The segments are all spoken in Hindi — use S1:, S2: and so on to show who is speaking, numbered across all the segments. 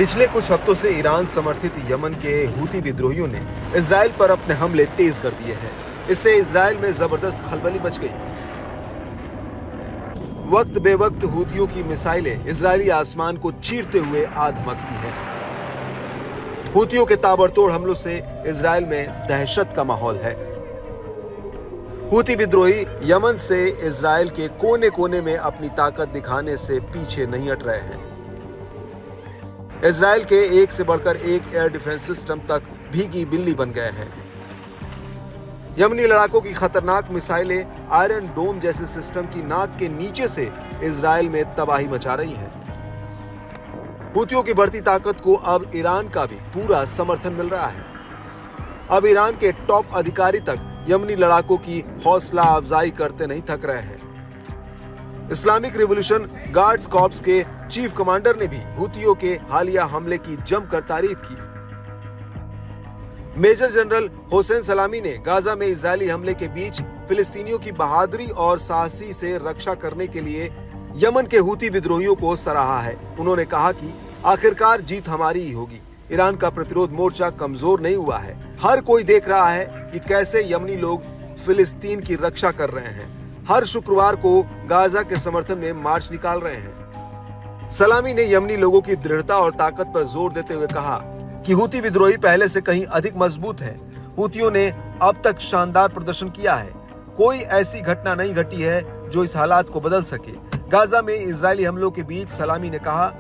S1: पिछले कुछ हफ्तों से ईरान समर्थित यमन के हूती विद्रोहियों ने इजराइल पर अपने हमले तेज कर दिए हैं। इससे इजराइल में जबरदस्त खलबली मच गई। वक्त बेवक्त हूतियों की मिसाइलें इजरायली आसमान को चीरते हुए आ धमकती हैं। हूतियों के ताबड़तोड़ हमलों से इजराइल में दहशत का माहौल है। हूती विद्रोही यमन से इजराइल के कोने कोने में अपनी ताकत दिखाने से पीछे नहीं हट रहे हैं। इजराइल के एक से बढ़कर एक एयर डिफेंस सिस्टम तक भीगी बिल्ली बन गए हैं। यमनी लड़ाकों की खतरनाक मिसाइलें आयरन डोम जैसे सिस्टम की नाक के नीचे से इजराइल में तबाही मचा रही हैं। हूतियों की बढ़ती ताकत को अब ईरान का भी पूरा समर्थन मिल रहा है। अब ईरान के टॉप अधिकारी तक यमनी लड़ाकों की हौसला अफजाई करते नहीं थक रहे हैं। इस्लामिक रिवॉल्यूशन गार्ड्स कॉर्प्स के चीफ कमांडर ने भी हूतियों के हालिया हमले की जमकर तारीफ की। मेजर जनरल हुसैन सलामी ने गाजा में इजरायली हमले के बीच फिलिस्तीनियों की बहादुरी और साहसी से रक्षा करने के लिए यमन के हूती विद्रोहियों को सराहा है। उन्होंने कहा कि आखिरकार जीत हमारी ही होगी। ईरान का प्रतिरोध मोर्चा कमजोर नहीं हुआ है। हर कोई देख रहा है कि कैसे यमनी लोग फिलिस्तीन की रक्षा कर रहे हैं। हर शुक्रवार को गाजा के समर्थन में मार्च निकाल रहे हैं। सलामी ने यमनी लोगों की दृढ़ता और ताकत पर जोर देते हुए कहा कि हूती विद्रोही पहले से कहीं अधिक मजबूत हैं। हूतियों ने अब तक शानदार प्रदर्शन किया है। कोई ऐसी घटना नहीं घटी है जो इस हालात को बदल सके। गाजा में इजरायली हमलों के बीच सलामी ने कहा,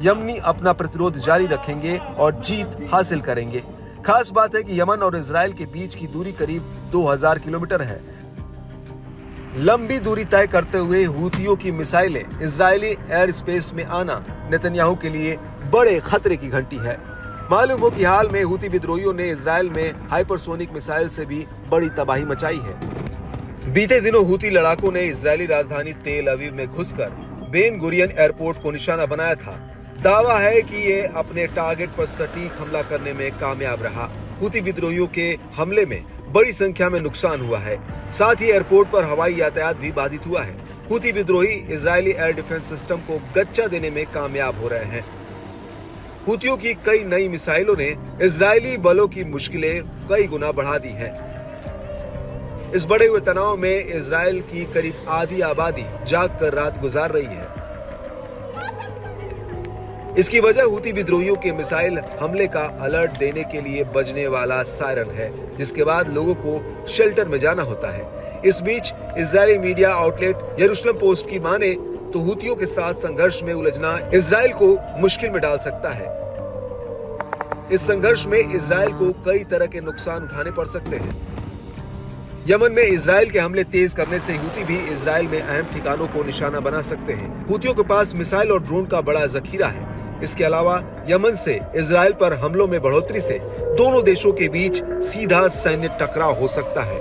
S1: यमनी अपना प्रतिरोध जारी रखेंगे और जीत हासिल करेंगे। खास बात है कि यमन और इजराइल के बीच की दूरी करीब 2000 किलोमीटर है। लंबी दूरी तय करते हुए हूतियों की मिसाइलें इजरायली एयर स्पेस में आना नेतन्याहू के लिए बड़े खतरे की घंटी है। मालूम हो कि हाल में हूती विद्रोहियों ने इजराइल में हाइपरसोनिक मिसाइल से भी बड़ी तबाही मचाई है। बीते दिनों हूती लड़ाकों ने इजरायली राजधानी तेल अवीव में घुसकर बेन गुरियन एयरपोर्ट को निशाना बनाया था। दावा है कि ये अपने टारगेट पर सटीक हमला करने में कामयाब रहा। हूती विद्रोहियों के हमले में बड़ी संख्या में नुकसान हुआ है। साथ ही एयरपोर्ट पर हवाई यातायात भी बाधित हुआ है। हूती विद्रोही इजरायली एयर डिफेंस सिस्टम को गच्चा देने में कामयाब हो रहे हैं। हूतियों की कई नई मिसाइलों ने इजरायली बलों की मुश्किलें कई गुना बढ़ा दी हैं। इस बढ़े हुए तनाव में इजरायल की करीब आधी आबादी जाग कर रात गुजार रही है। इसकी वजह हूती विद्रोहियों के मिसाइल हमले का अलर्ट देने के लिए बजने वाला सायरन है, जिसके बाद लोगों को शेल्टर में जाना होता है। इस बीच इजरायली मीडिया आउटलेट यरूशलेम पोस्ट की माने तो हूतियों के साथ संघर्ष में उलझना इजराइल को मुश्किल में डाल सकता है। इस संघर्ष में इजराइल को कई तरह के नुकसान उठाने पड़ सकते हैं। यमन में इजराइल के हमले तेज करने से हूती भी इजराइल में अहम ठिकानों को निशाना बना सकते हैं। हूतियों के पास मिसाइल और ड्रोन का बड़ा जखीरा है। इसके अलावा यमन से इजराइल पर हमलों में बढ़ोतरी से दोनों देशों के बीच सीधा सैन्य टकराव हो सकता है।